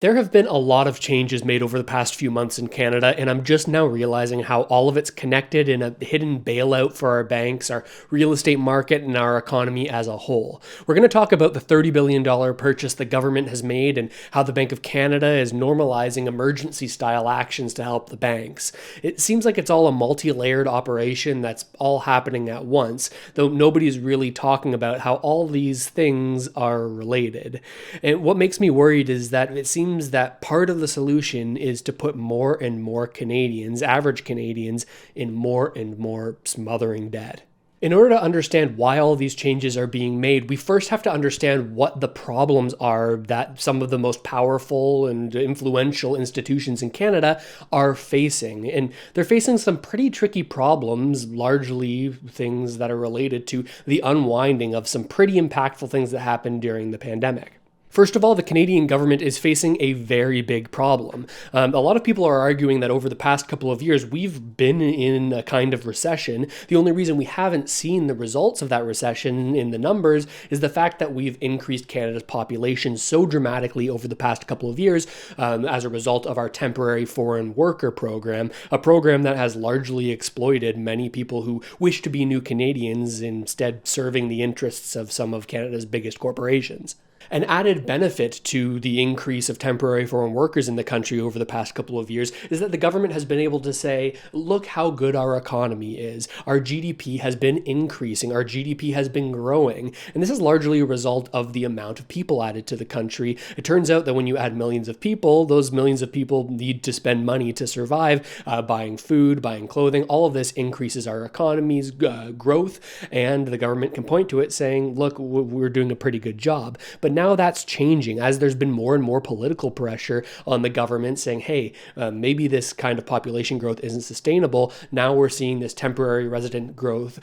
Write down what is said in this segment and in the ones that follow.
There have been a lot of changes made over the past few months in Canada, and I'm just now realizing how all of it's connected in a hidden bailout for our banks, our real estate market, and our economy as a whole. We're going to talk about the $30 billion purchase the government has made and how the Bank of Canada is normalizing emergency style actions to help the banks. It seems like it's all a multi layered operation that's all happening at once, though nobody's really talking about how all these things are related. And what makes me worried is that it seems that part of the solution is to put more and more Canadians, average Canadians, in more and more smothering debt. In order to understand why all these changes are being made, we first have to understand what the problems are that some of the most powerful and influential institutions in Canada are facing. And they're facing some pretty tricky problems, largely things that are related to the unwinding of some pretty impactful things that happened during the pandemic. First of all, the Canadian government is facing a very big problem. A lot of people are arguing that over the past couple of years, we've been in a kind of recession. The only reason we haven't seen the results of that recession in the numbers is the fact that we've increased Canada's population so dramatically over the past couple of years as a result of our temporary foreign worker program, a program that has largely exploited many people who wish to be new Canadians, instead serving the interests of some of Canada's biggest corporations. An added benefit to the increase of temporary foreign workers in the country over the past couple of years is that the government has been able to say, look how good our economy is. Our GDP has been increasing. Our GDP has been growing. And this is largely a result of the amount of people added to the country. It turns out that when you add millions of people, those millions of people need to spend money to survive, buying food, buying clothing. All of this increases our economy's growth, and the government can point to it saying, look, we're doing a pretty good job. But now that's changing as there's been more and more political pressure on the government saying, hey, maybe this kind of population growth isn't sustainable. Now we're seeing this temporary resident growth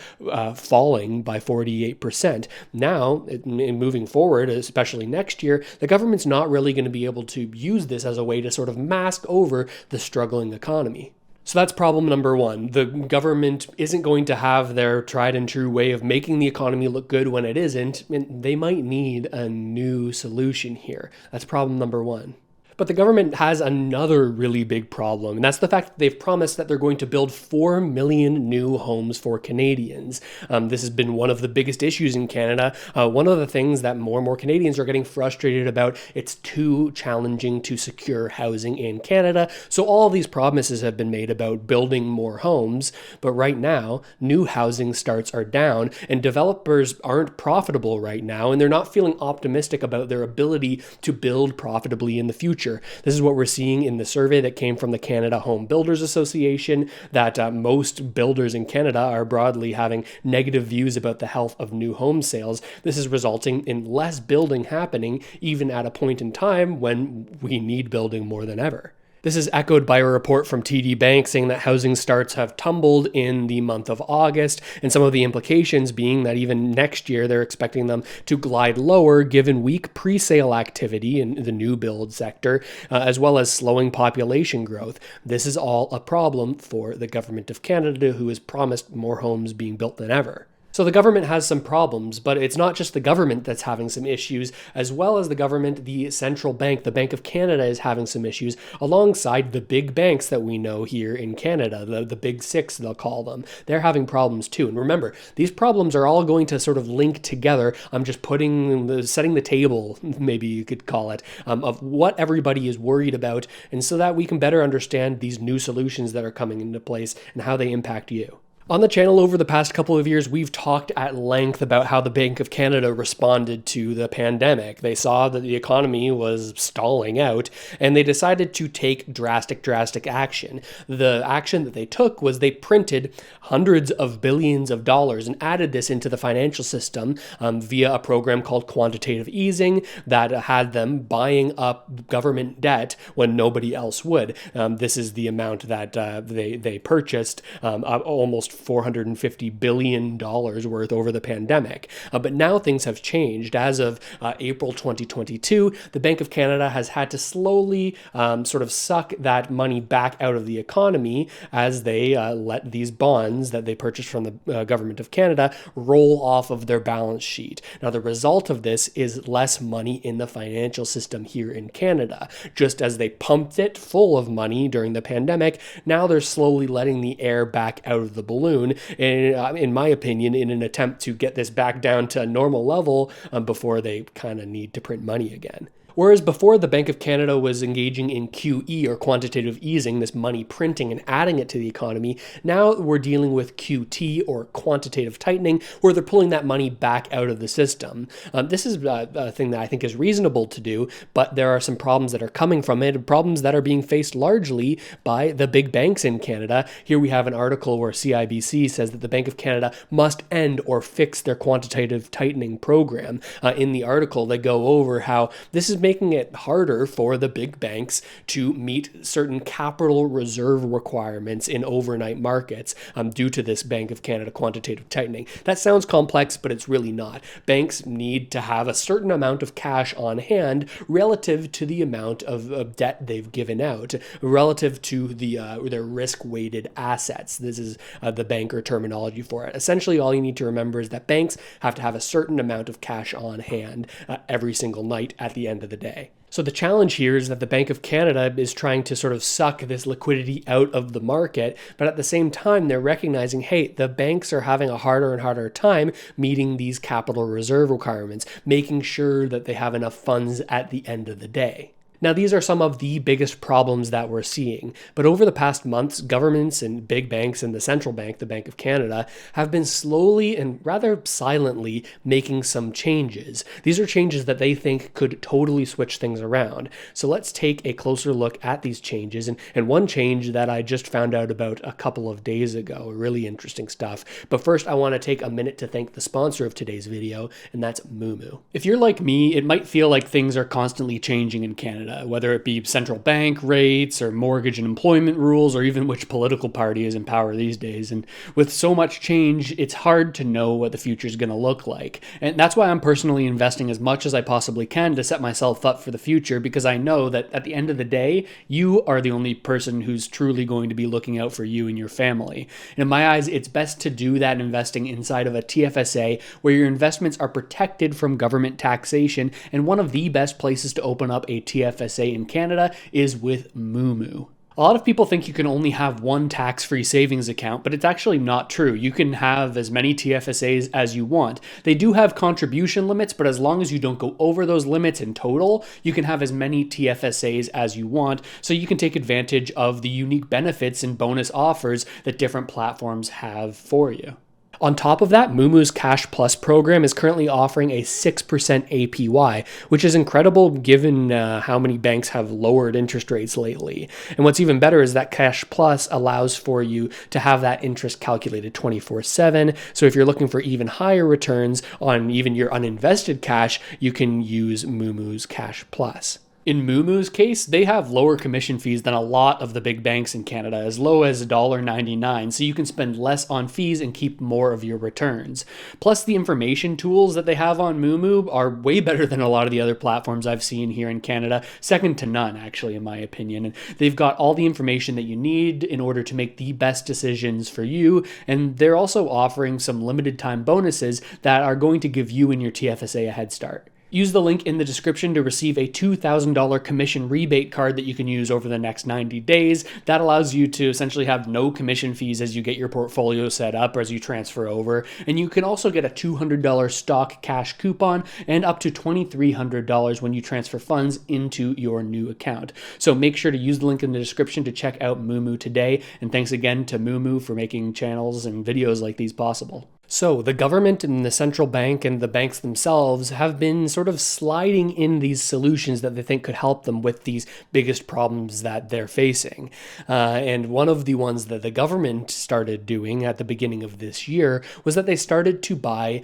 falling by 48%. Now, moving forward, especially next year, the government's not really going to be able to use this as a way to sort of mask over the struggling economy. So that's problem number one. The government isn't going to have their tried and true way of making the economy look good when it isn't, and they might need a new solution here. That's problem number one. But the government has another really big problem, and that's the fact that they've promised that they're going to build 4 million new homes for Canadians. This has been one of the biggest issues in Canada. One of the things that more and more Canadians are getting frustrated about, it's too challenging to secure housing in Canada. So all these promises have been made about building more homes, but right now, new housing starts are down, and developers aren't profitable right now, and they're not feeling optimistic about their ability to build profitably in the future. This is what we're seeing in the survey that came from the Canada Home Builders Association, that most builders in Canada are broadly having negative views about the health of new home sales. This is resulting in less building happening, even at a point in time when we need building more than ever. This is echoed by a report from TD Bank saying that housing starts have tumbled in the month of August, and some of the implications being that even next year they're expecting them to glide lower given weak pre-sale activity in the new build sector, as well as slowing population growth. This is all a problem for the Government of Canada, who has promised more homes being built than ever. So the government has some problems, but it's not just the government that's having some issues. As well as the government, the central bank, the Bank of Canada, is having some issues alongside the big banks that we know here in Canada, the big six, they'll call them. They're having problems too. And remember, these problems are all going to sort of link together. I'm just setting the table, maybe you could call it, of what everybody is worried about, and so that we can better understand these new solutions that are coming into place and how they impact you. On the channel over the past couple of years, we've talked at length about how the Bank of Canada responded to the pandemic. They saw that the economy was stalling out, and they decided to take drastic action. The action that they took was they printed hundreds of billions of dollars and added this into the financial system via a program called quantitative easing that had them buying up government debt when nobody else would. This is the amount that they purchased, almost $450 billion worth over the pandemic. But now things have changed. As of April 2022, the Bank of Canada has had to slowly sort of suck that money back out of the economy as they let these bonds that they purchased from the government of Canada roll off of their balance sheet. Now, the result of this is less money in the financial system here in Canada. Just as they pumped it full of money during the pandemic, now they're slowly letting the air back out of the balloon, in my opinion, in an attempt to get this back down to a normal level before they kind of need to print money again. Whereas before, the Bank of Canada was engaging in QE, or quantitative easing, this money printing and adding it to the economy, now we're dealing with QT, or quantitative tightening, where they're pulling that money back out of the system. This is a thing that I think is reasonable to do, but there are some problems that are coming from it, problems that are being faced largely by the big banks in Canada. Here we have an article where CIBC says that the Bank of Canada must end or fix their quantitative tightening program. In the article, they go over how this is making it harder for the big banks to meet certain capital reserve requirements in overnight markets due to this Bank of Canada quantitative tightening. That sounds complex, but it's really not. Banks need to have a certain amount of cash on hand relative to the amount of debt they've given out, relative to their risk-weighted assets. This is the banker terminology for it. Essentially, all you need to remember is that banks have to have a certain amount of cash on hand every single night at the end of the day. So the challenge here is that the Bank of Canada is trying to sort of suck this liquidity out of the market, but at the same time, they're recognizing, hey, the banks are having a harder and harder time meeting these capital reserve requirements, making sure that they have enough funds at the end of the day. Now, these are some of the biggest problems that we're seeing, but over the past months, governments and big banks and the central bank, the Bank of Canada, have been slowly and rather silently making some changes. These are changes that they think could totally switch things around. So let's take a closer look at these changes, and one change that I just found out about a couple of days ago, really interesting stuff. But first, I want to take a minute to thank the sponsor of today's video, and that's Moomoo. If you're like me, it might feel like things are constantly changing in Canada. Whether it be central bank rates or mortgage and employment rules, or even which political party is in power these days. And with so much change, it's hard to know what the future is going to look like. And that's why I'm personally investing as much as I possibly can to set myself up for the future, because I know that at the end of the day, you are the only person who's truly going to be looking out for you and your family. And in my eyes, it's best to do that investing inside of a TFSA where your investments are protected from government taxation. And one of the best places to open up a TFSA in Canada is with Moomoo. A lot of people think you can only have one tax-free savings account, but it's actually not true. You can have as many TFSAs as you want. They do have contribution limits, but as long as you don't go over those limits in total, you can have as many TFSAs as you want, so you can take advantage of the unique benefits and bonus offers that different platforms have for you. On top of that, Moomoo's Cash Plus program is currently offering a 6% APY, which is incredible given how many banks have lowered interest rates lately. And what's even better is that Cash Plus allows for you to have that interest calculated 24/7. So if you're looking for even higher returns on even your uninvested cash, you can use Moomoo's Cash Plus. In Moomoo's case, they have lower commission fees than a lot of the big banks in Canada, as low as $1.99, so you can spend less on fees and keep more of your returns. Plus, the information tools that they have on Moomoo are way better than a lot of the other platforms I've seen here in Canada, second to none, actually, in my opinion. And they've got all the information that you need in order to make the best decisions for you, and they're also offering some limited time bonuses that are going to give you and your TFSA a head start. Use the link in the description to receive a $2,000 commission rebate card that you can use over the next 90 days. That allows you to essentially have no commission fees as you get your portfolio set up or as you transfer over. And you can also get a $200 stock cash coupon and up to $2,300 when you transfer funds into your new account. So make sure to use the link in the description to check out Moomoo today. And thanks again to Moomoo for making channels and videos like these possible. So, the government and the central bank and the banks themselves have been sort of sliding in these solutions that they think could help them with these biggest problems that they're facing. And one of the ones that the government started doing at the beginning of this year was that they started to buy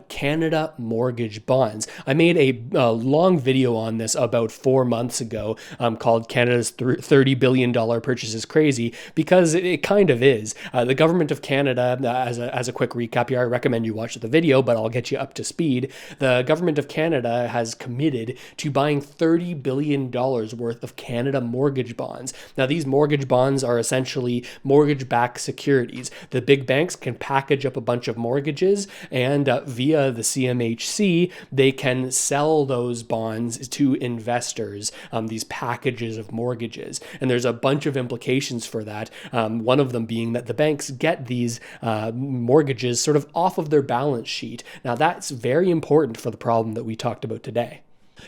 Canada mortgage bonds. I made a long video on this about 4 months ago called Canada's $30 billion purchase is crazy, because it kind of is. The government of Canada, as a quick recap, here, I recommend you watch the video, but I'll get you up to speed. The government of Canada has committed to buying $30 billion worth of Canada mortgage bonds. Now, these mortgage bonds are essentially mortgage-backed securities. The big banks can package up a bunch of mortgages, and via the CMHC, they can sell those bonds to investors, these packages of mortgages. And there's a bunch of implications for that. One of them being that the banks get these mortgages sort of off of their balance sheet. Now, that's very important for the problem that we talked about today.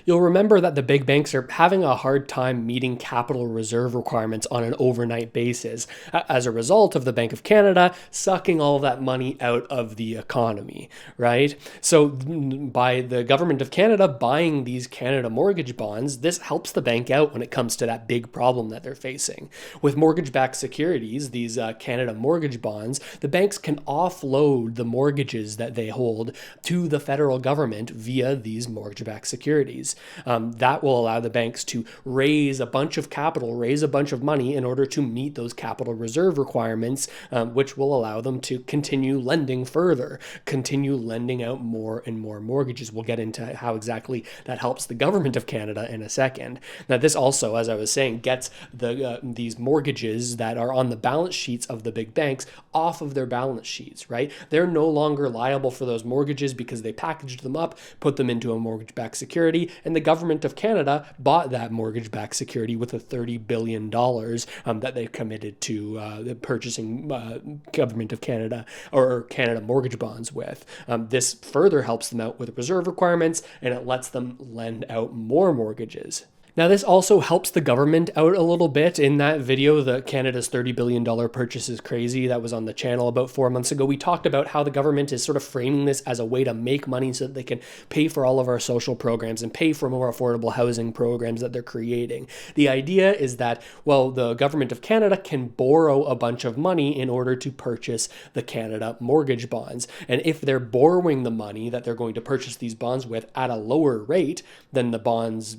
You'll remember that the big banks are having a hard time meeting capital reserve requirements on an overnight basis as a result of the Bank of Canada sucking all of that money out of the economy, right? So by the government of Canada buying these Canada mortgage bonds, this helps the bank out when it comes to that big problem that they're facing. With mortgage-backed securities, these Canada mortgage bonds, the banks can offload the mortgages that they hold to the federal government via these mortgage-backed securities. That will allow the banks to raise a bunch of capital, raise a bunch of money in order to meet those capital reserve requirements, which will allow them to continue lending further, continue lending out more and more mortgages. We'll get into how exactly that helps the government of Canada in a second. Now, this also, as I was saying, gets these mortgages that are on the balance sheets of the big banks off of their balance sheets, right? They're no longer liable for those mortgages because they packaged them up, put them into a mortgage-backed security, and the government of Canada bought that mortgage-backed security with the $30 billion that they've committed to purchasing government of Canada or Canada mortgage bonds with. This further helps them out with reserve requirements, and it lets them lend out more mortgages. Now, this also helps the government out a little bit. In that video, the Canada's $30 billion purchase is crazy, that was on the channel about 4 months ago, we talked about how the government is sort of framing this as a way to make money so that they can pay for all of our social programs and pay for more affordable housing programs that they're creating. The idea is that, well, the government of Canada can borrow a bunch of money in order to purchase the Canada mortgage bonds. And if they're borrowing the money that they're going to purchase these bonds with at a lower rate than the bonds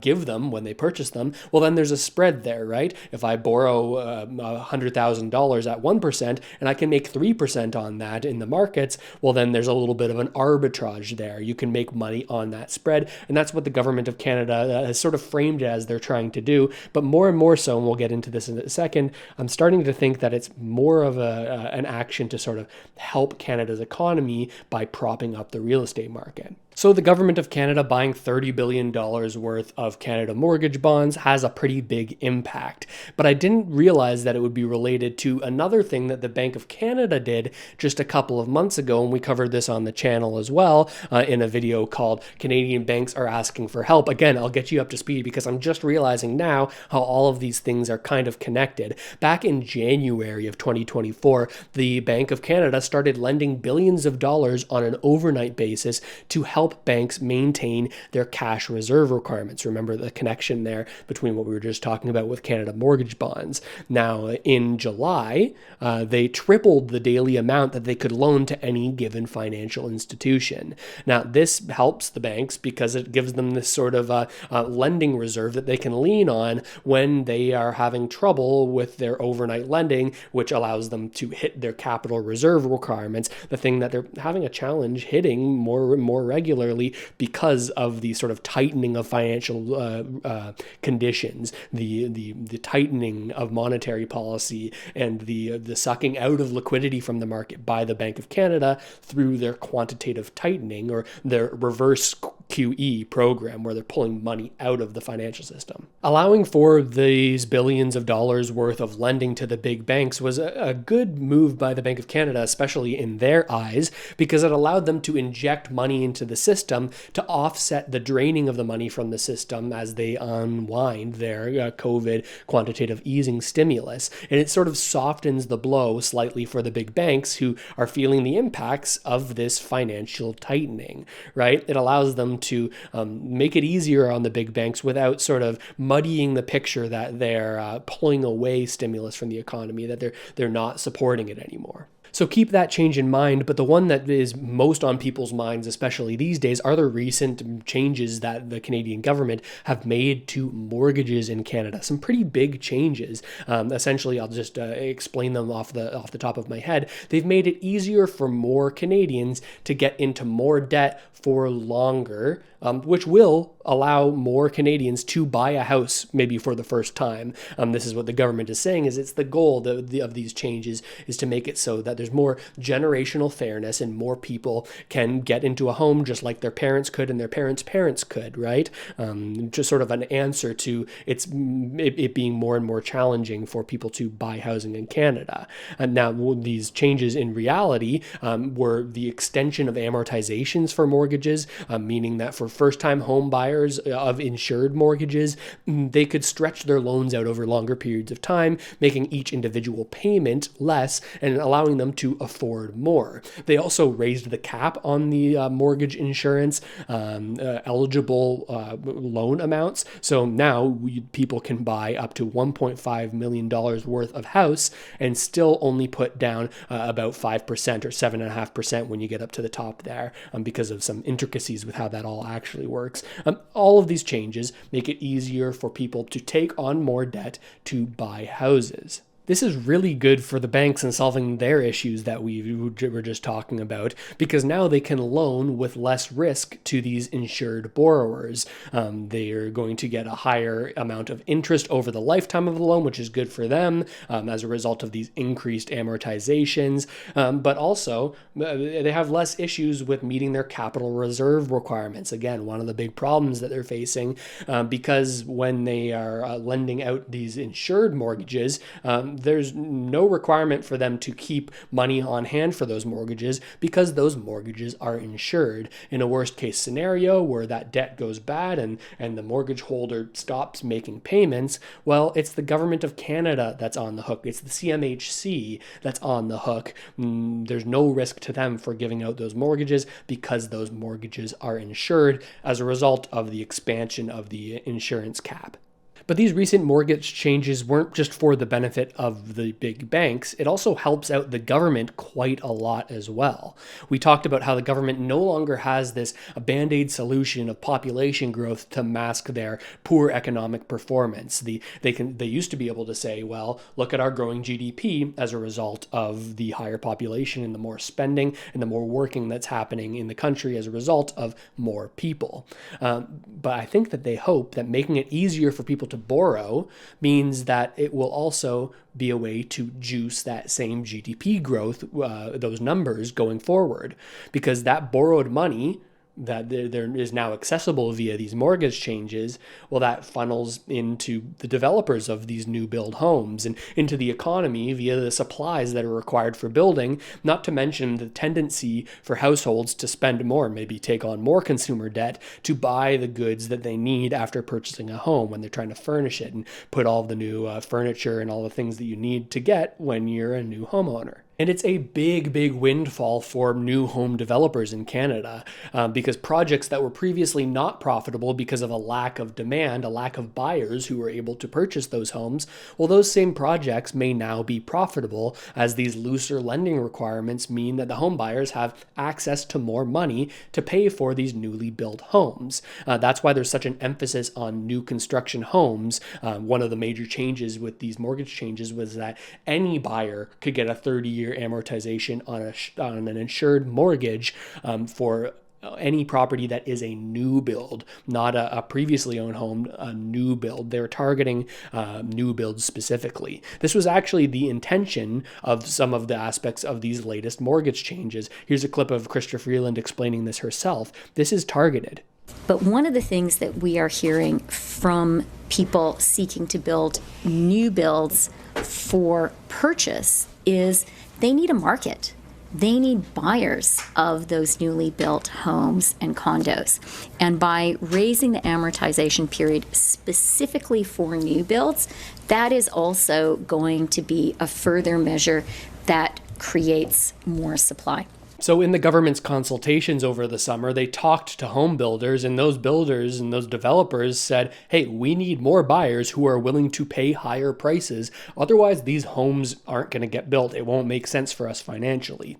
give them when they purchase them, well, then there's a spread there, right? If I borrow $100,000 at 1% and I can make 3% on that in the markets, well, then there's a little bit of an arbitrage there. You can make money on that spread, and that's what the government of Canada has sort of framed it as they're trying to do. But more and more so, and we'll get into this in a second, I'm starting to think that it's more of an action to sort of help Canada's economy by propping up the real estate market. So the government of Canada buying $30 billion worth of Canada mortgage bonds has a pretty big impact. But I didn't realize that it would be related to another thing that the Bank of Canada did just a couple of months ago, and we covered this on the channel as well in a video called Canadian Banks Are Asking for Help. Again, I'll get you up to speed because I'm just realizing now how all of these things are kind of connected. Back in January of 2024, the Bank of Canada started lending billions of dollars on an overnight basis to help banks maintain their cash reserve requirements. Remember the connection there between what we were just talking about with Canada mortgage bonds. Now, in July, they tripled the daily amount that they could loan to any given financial institution. Now, this helps the banks because it gives them this sort of lending reserve that they can lean on when they are having trouble with their overnight lending, which allows them to hit their capital reserve requirements, the thing that they're having a challenge hitting more and more regularly because of the sort of tightening of financial conditions, the tightening of monetary policy, and the sucking out of liquidity from the market by the Bank of Canada through their quantitative tightening or their reverse QE program, where they're pulling money out of the financial system. Allowing for these billions of dollars worth of lending to the big banks was a good move by the Bank of Canada, especially in their eyes, because it allowed them to inject money into the system to offset the draining of the money from the system as they unwind their COVID quantitative easing stimulus. And it sort of softens the blow slightly for the big banks who are feeling the impacts of this financial tightening, right? It allows them to make it easier on the big banks without sort of muddying the picture that they're pulling away stimulus from the economy, that they're not supporting it anymore. So keep that change in mind, but the one that is most on people's minds, especially these days, are the recent changes that the Canadian government have made to mortgages in Canada. Some pretty big changes. Essentially, I'll just explain them off the top of my head. They've made it easier for more Canadians to get into more debt for longer, which will allow more Canadians to buy a house maybe for the first time. This is what the government is saying, is it's the goal of these changes is to make it so that there's more generational fairness and more people can get into a home just like their parents could and their parents' parents could, right? Just sort of an answer to it being more and more challenging for people to buy housing in Canada. And now these changes in reality were the extension of amortizations for mortgages, meaning that for first-time home buyers of insured mortgages, they could stretch their loans out over longer periods of time, making each individual payment less and allowing them to afford more. They also raised the cap on the mortgage insurance eligible loan amounts. So now people can buy up to $1.5 million worth of house and still only put down about 5% or 7.5% when you get up to the top there, because of some intricacies with how that all actually works. All of these changes make it easier for people to take on more debt to buy houses. This is really good for the banks in solving their issues that we were just talking about, because now they can loan with less risk to these insured borrowers. They are going to get a higher amount of interest over the lifetime of the loan, which is good for them as a result of these increased amortizations. But also, they have less issues with meeting their capital reserve requirements. Again, one of the big problems that they're facing, because when they are lending out these insured mortgages, there's no requirement for them to keep money on hand for those mortgages because those mortgages are insured. In a worst case scenario where that debt goes bad and the mortgage holder stops making payments, well, it's the government of Canada that's on the hook. It's the CMHC that's on the hook. There's no risk to them for giving out those mortgages because those mortgages are insured as a result of the expansion of the insurance cap. But these recent mortgage changes weren't just for the benefit of the big banks. It also helps out the government quite a lot as well. We talked about how the government no longer has this Band-Aid solution of population growth to mask their poor economic performance. They used to be able to say, well, look at our growing GDP as a result of the higher population and the more spending and the more working that's happening in the country as a result of more people. But I think that they hope that making it easier for people to borrow means that it will also be a way to juice that same GDP growth, those numbers going forward, because that borrowed money that there is now accessible via these mortgage changes, well, that funnels into the developers of these new build homes and into the economy via the supplies that are required for building, not to mention the tendency for households to spend more, maybe take on more consumer debt to buy the goods that they need after purchasing a home when they're trying to furnish it and put all the new furniture and all the things that you need to get when you're a new homeowner. And it's a big, big windfall for new home developers in Canada because projects that were previously not profitable because of a lack of demand, a lack of buyers who were able to purchase those homes, well, those same projects may now be profitable as these looser lending requirements mean that the home buyers have access to more money to pay for these newly built homes. That's why there's such an emphasis on new construction homes. One of the major changes with these mortgage changes was that any buyer could get a 30-year amortization on an insured mortgage for any property that is a new build, not a previously owned home, a new build. They're targeting new builds specifically. This was actually the intention of some of the aspects of these latest mortgage changes. Here's a clip of Krista Freeland explaining this herself. This is targeted. But one of the things that we are hearing from people seeking to build new builds for purchase is they need a market. they need buyers of those newly built homes and condos. And by raising the amortization period specifically for new builds, that is also going to be a further measure that creates more supply. So in the government's consultations over the summer, they talked to home builders, and those builders and those developers said, hey, we need more buyers who are willing to pay higher prices. Otherwise, these homes aren't going to get built. It won't make sense for us financially.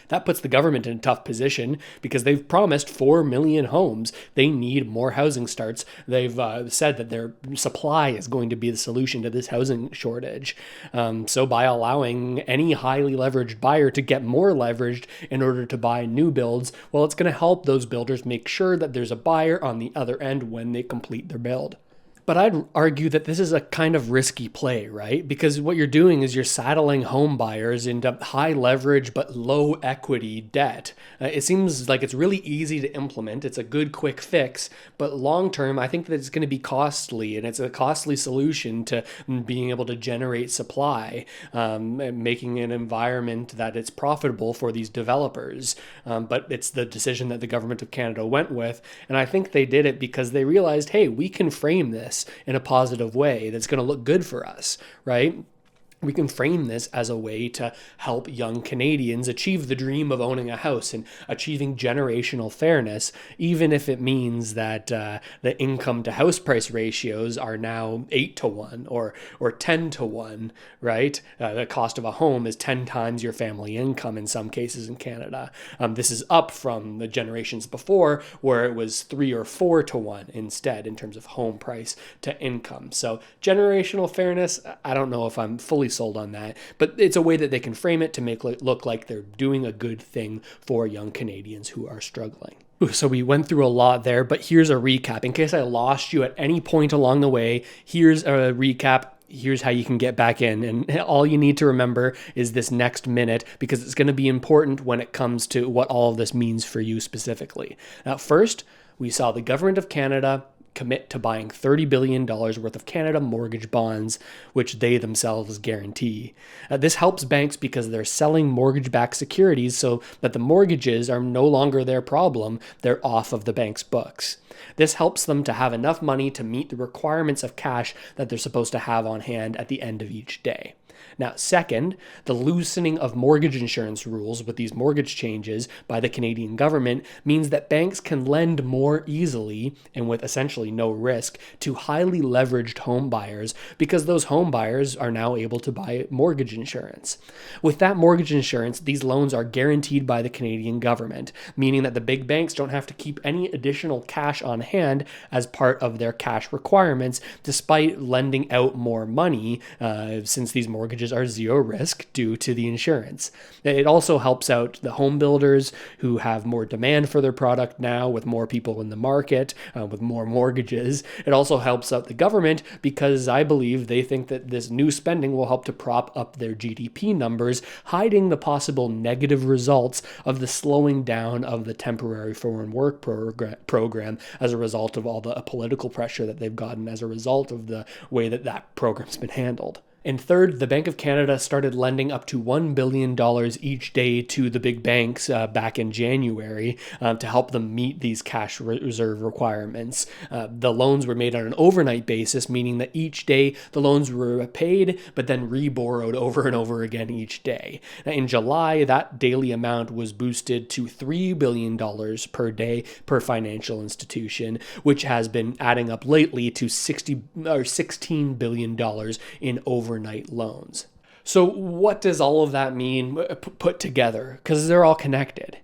That puts the government in a tough position because they've promised 4 million homes. They need more housing starts. They've said that their supply is going to be the solution to this housing shortage. So by allowing any highly leveraged buyer to get more leveraged in order to buy new builds, well, it's going to help those builders make sure that there's a buyer on the other end when they complete their build. But I'd argue that this is a kind of risky play, right? Because what you're doing is you're saddling home buyers into high leverage but low equity debt. It seems like it's really easy to implement. It's a good quick fix, but long term, I think that it's going to be costly, and it's a costly solution to being able to generate supply, making an environment that it's profitable for these developers. But it's the decision that the government of Canada went with, and I think they did it because they realized, hey, we can frame this in a positive way that's going to look good for us, right? We can frame this as a way to help young Canadians achieve the dream of owning a house and achieving generational fairness, even if it means that the income to house price ratios are now 8-to-1 or 10-to-1, right? The cost of a home is 10 times your family income in some cases in Canada. This is up from the generations before where it was 3 or 4-to-1 instead in terms of home price to income. So generational fairness, I don't know if I'm fully sold on that, but it's a way that they can frame it to make it look like they're doing a good thing for young Canadians who are struggling. So we went through a lot there, but here's a recap. In case I lost you at any point along the way, here's a recap. Here's how you can get back in. And all you need to remember is this next minute, because it's going to be important when it comes to what all of this means for you specifically. Now, first, we saw the Government of Canada commit to buying $30 billion worth of Canada mortgage bonds, which they themselves guarantee. This helps banks because they're selling mortgage-backed securities so that the mortgages are no longer their problem. They're off of the bank's books. This helps them to have enough money to meet the requirements of cash that they're supposed to have on hand at the end of each day. Now, second, the loosening of mortgage insurance rules with these mortgage changes by the Canadian government means that banks can lend more easily and with essentially no risk to highly leveraged home buyers because those home buyers are now able to buy mortgage insurance. With that mortgage insurance, these loans are guaranteed by the Canadian government, meaning that the big banks don't have to keep any additional cash on hand as part of their cash requirements, despite lending out more money since these mortgages are zero risk due to the insurance. It also helps out the home builders who have more demand for their product now with more people in the market, with more mortgages. It also helps out the government because I believe they think that this new spending will help to prop up their GDP numbers, hiding the possible negative results of the slowing down of the temporary foreign work program as a result of all the political pressure that they've gotten as a result of the way that that program's been handled. And third, the Bank of Canada started lending up to $1 billion each day to the big banks back in January to help them meet these cash reserve requirements. The loans were made on an overnight basis, meaning that each day the loans were paid, but then reborrowed over and over again each day. Now, in July, that daily amount was boosted to $3 billion per day per financial institution, which has been adding up lately to $16 billion in overnight loans. So what does all of that mean put together? Because they're all connected.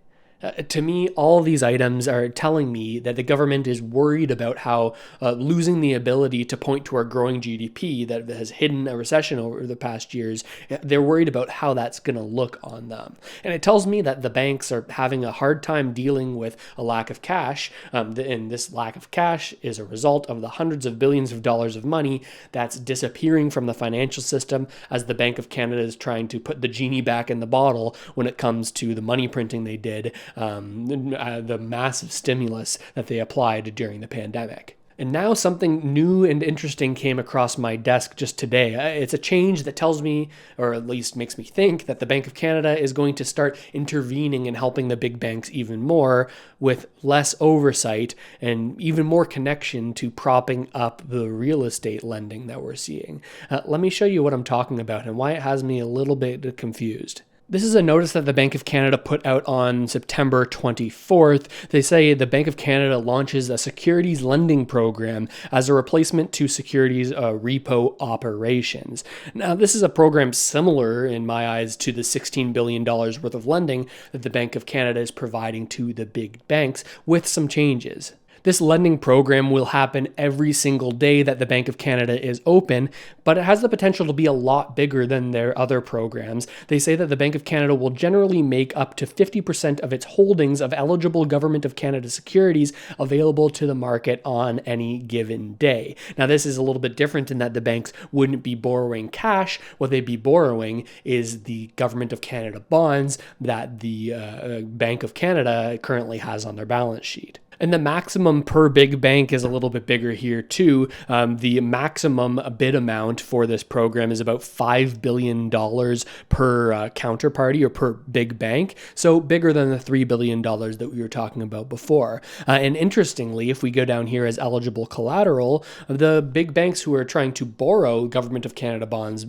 To me, all these items are telling me that the government is worried about how losing the ability to point to our growing GDP that has hidden a recession over the past years, they're worried about how that's going to look on them. And it tells me that the banks are having a hard time dealing with a lack of cash, and this lack of cash is a result of the hundreds of billions of dollars of money that's disappearing from the financial system as the Bank of Canada is trying to put the genie back in the bottle when it comes to the money printing they did, the massive stimulus that they applied during the pandemic. And now something new and interesting came across my desk just today. It's a change that tells me, or at least makes me think, that the Bank of Canada is going to start intervening and helping the big banks even more with less oversight and even more connection to propping up the real estate lending that we're seeing. Let me show you what I'm talking about and why it has me a little bit confused. This is a notice that the Bank of Canada put out on September 24th. They say the Bank of Canada launches a securities lending program as a replacement to securities repo operations. Now, this is a program similar, in my eyes, to the $16 billion worth of lending that the Bank of Canada is providing to the big banks, with some changes. This lending program will happen every single day that the Bank of Canada is open, but it has the potential to be a lot bigger than their other programs. They say that the Bank of Canada will generally make up to 50% of its holdings of eligible Government of Canada securities available to the market on any given day. Now, this is a little bit different in that the banks wouldn't be borrowing cash. What they'd be borrowing is the Government of Canada bonds that the Bank of Canada currently has on their balance sheet. And the maximum per big bank is a little bit bigger here too. The maximum bid amount for this program is about $5 billion per counterparty or per big bank. So bigger than the $3 billion that we were talking about before. And interestingly, if we go down here as eligible collateral, the big banks who are trying to borrow Government of Canada bonds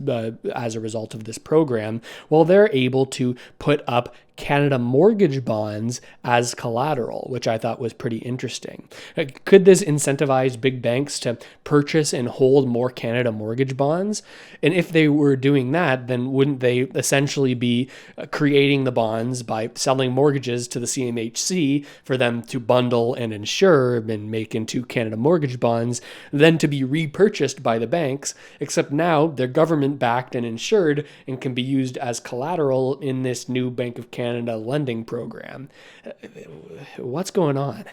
as a result of this program, well, they're able to put up Canada mortgage bonds as collateral, which I thought was pretty interesting. Could this incentivize big banks to purchase and hold more Canada mortgage bonds? And if they were doing that, then wouldn't they essentially be creating the bonds by selling mortgages to the CMHC for them to bundle and insure and make into Canada mortgage bonds, then to be repurchased by the banks, except now they're government-backed and insured and can be used as collateral in this new Bank of Canada lending program. What's going on?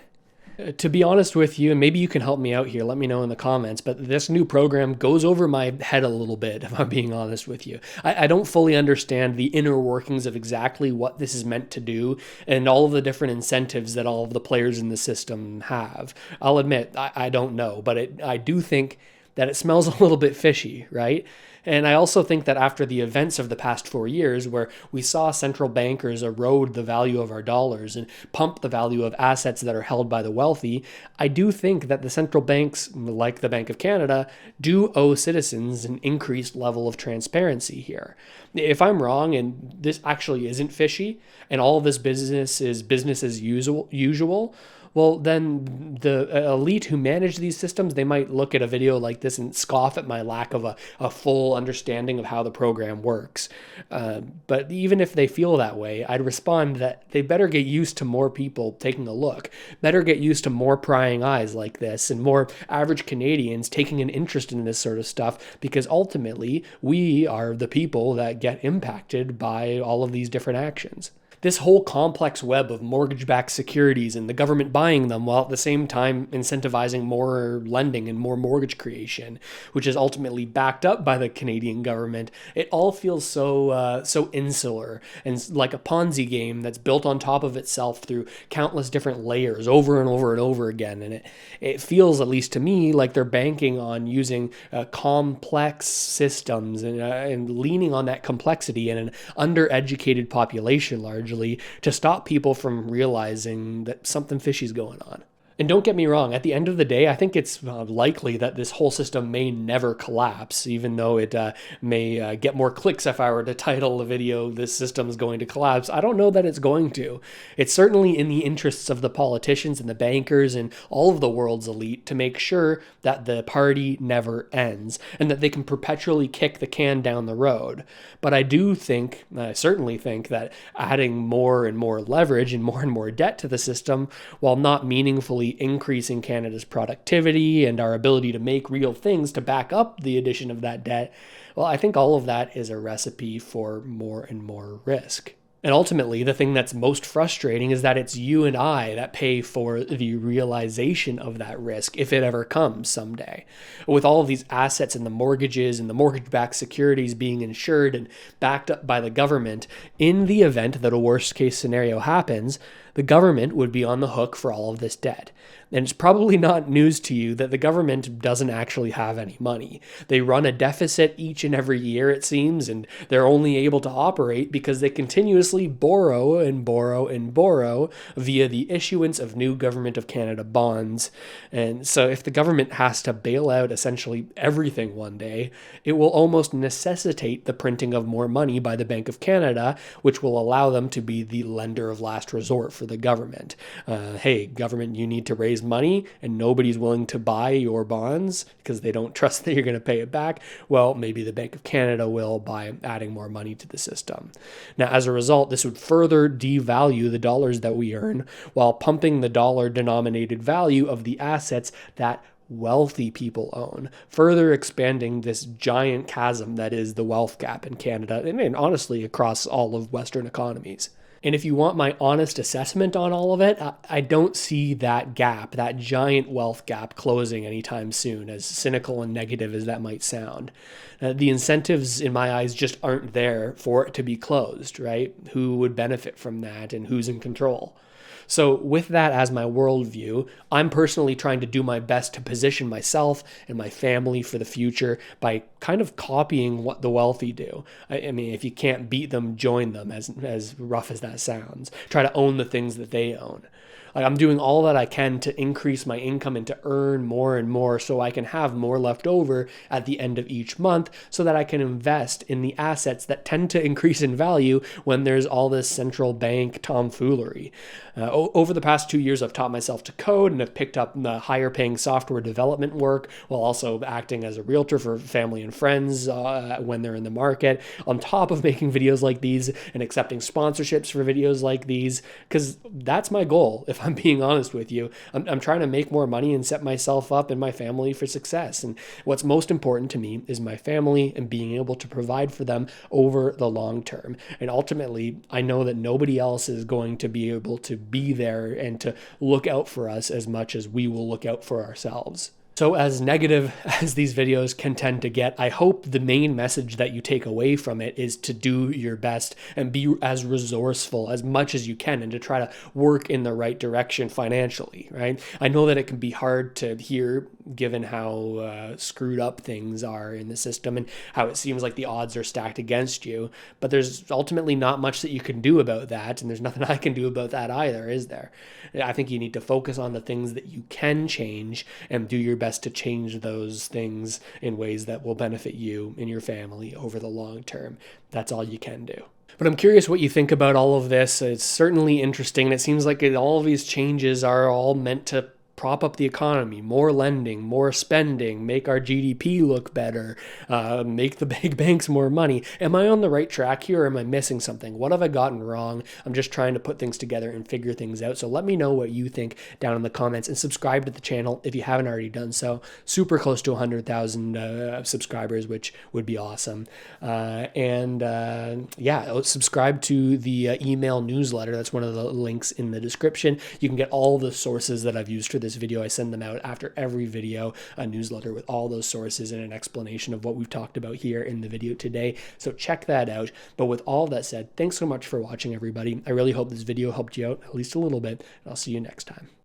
To be honest with you, and maybe you can help me out here, let me know in the comments, but this new program goes over my head a little bit, if I'm being honest with you. I don't fully understand the inner workings of exactly what this is meant to do and all of the different incentives that all of the players in the system have. I'll admit, I don't know, but I do think that it smells a little bit fishy, right? And I also think that after the events of the past 4 years, where we saw central bankers erode the value of our dollars and pump the value of assets that are held by the wealthy, I do think that the central banks, like the Bank of Canada, do owe citizens an increased level of transparency here. If I'm wrong and this actually isn't fishy, and all of this business is business as usual, well, then the elite who manage these systems, they might look at a video like this and scoff at my lack of a full understanding of how the program works. But even if they feel that way, I'd respond that they better get used to more people taking a look, better get used to more prying eyes like this and more average Canadians taking an interest in this sort of stuff, because ultimately we are the people that get impacted by all of these different actions. This whole complex web of mortgage-backed securities and the government buying them while at the same time incentivizing more lending and more mortgage creation, which is ultimately backed up by the Canadian government, it all feels so insular and like a Ponzi game that's built on top of itself through countless different layers over and over and over again. And it feels, at least to me, like they're banking on using complex systems and leaning on that complexity and an undereducated population largely to stop people from realizing that something fishy's going on. And don't get me wrong, at the end of the day, I think it's likely that this whole system may never collapse, even though it may get more clicks if I were to title the video, "This system is going to collapse." I don't know that it's going to. It's certainly in the interests of the politicians and the bankers and all of the world's elite to make sure that the party never ends and that they can perpetually kick the can down the road. But I certainly think that adding more and more leverage and more debt to the system, while not meaningfully increasing Canada's productivity and our ability to make real things to back up the addition of that debt, well, I think all of that is a recipe for more and more risk. And ultimately, the thing that's most frustrating is that it's you and I that pay for the realization of that risk, if it ever comes someday. With all of these assets and the mortgages and the mortgage-backed securities being insured and backed up by the government, in the event that a worst-case scenario happens, the government would be on the hook for all of this debt. And it's probably not news to you that the government doesn't actually have any money. They run a deficit each and every year, it seems, and they're only able to operate because they continuously borrow and borrow and borrow via the issuance of new Government of Canada bonds. And so if the government has to bail out essentially everything one day, it will almost necessitate the printing of more money by the Bank of Canada, which will allow them to be the lender of last resort for the government. Hey, government, you need to raise money and nobody's willing to buy your bonds because they don't trust that you're going to pay it back. Well, maybe the Bank of Canada will by adding more money to the system. Now, as a result, this would further devalue the dollars that we earn while pumping the dollar denominated value of the assets that wealthy people own, further expanding this giant chasm that is the wealth gap in Canada and honestly across all of Western economies. And if you want my honest assessment on all of it, I don't see that gap, that giant wealth gap, closing anytime soon, as cynical and negative as that might sound. The incentives, in my eyes, just aren't there for it to be closed, right? Who would benefit from that and who's in control? So with that as my worldview, I'm personally trying to do my best to position myself and my family for the future by kind of copying what the wealthy do. I mean, if you can't beat them, join them, as rough as that sounds. Try to own the things that they own. I'm doing all that I can to increase my income and to earn more and more so I can have more left over at the end of each month so that I can invest in the assets that tend to increase in value when there's all this central bank tomfoolery. Over the past 2 years, I've taught myself to code and have picked up higher paying software development work while also acting as a realtor for family and friends when they're in the market, on top of making videos like these and accepting sponsorships for videos like these, because that's my goal. If I'm being honest with you, I'm trying to make more money and set myself up and my family for success. And what's most important to me is my family and being able to provide for them over the long term. And ultimately, I know that nobody else is going to be able to be there and to look out for us as much as we will look out for ourselves. So as negative as these videos can tend to get, I hope the main message that you take away from it is to do your best and be as resourceful as much as you can and to try to work in the right direction financially, right? I know that it can be hard to hear given how screwed up things are in the system and how it seems like the odds are stacked against you, but there's ultimately not much that you can do about that, and there's nothing I can do about that either, is there? I think you need to focus on the things that you can change and do your best to change those things in ways that will benefit you and your family over the long term. That's all you can do. But I'm curious what you think about all of this. It's certainly interesting. It seems like all of these changes are all meant to prop up the economy, more lending, more spending, make our GDP look better, make the big banks more money. Am I on the right track here or am I missing something? What have I gotten wrong? I'm just trying to put things together and figure things out. So let me know what you think down in the comments and subscribe to the channel if you haven't already done so. Super close to 100,000 subscribers, which would be awesome. Yeah, subscribe to the email newsletter. That's one of the links in the description. You can get all the sources that I've used for this video. I send them out after every video, a newsletter with all those sources and an explanation of what we've talked about here in the video today. So check that out. But with all that said, thanks so much for watching, everybody. I really hope this video helped you out at least a little bit, and I'll see you next time.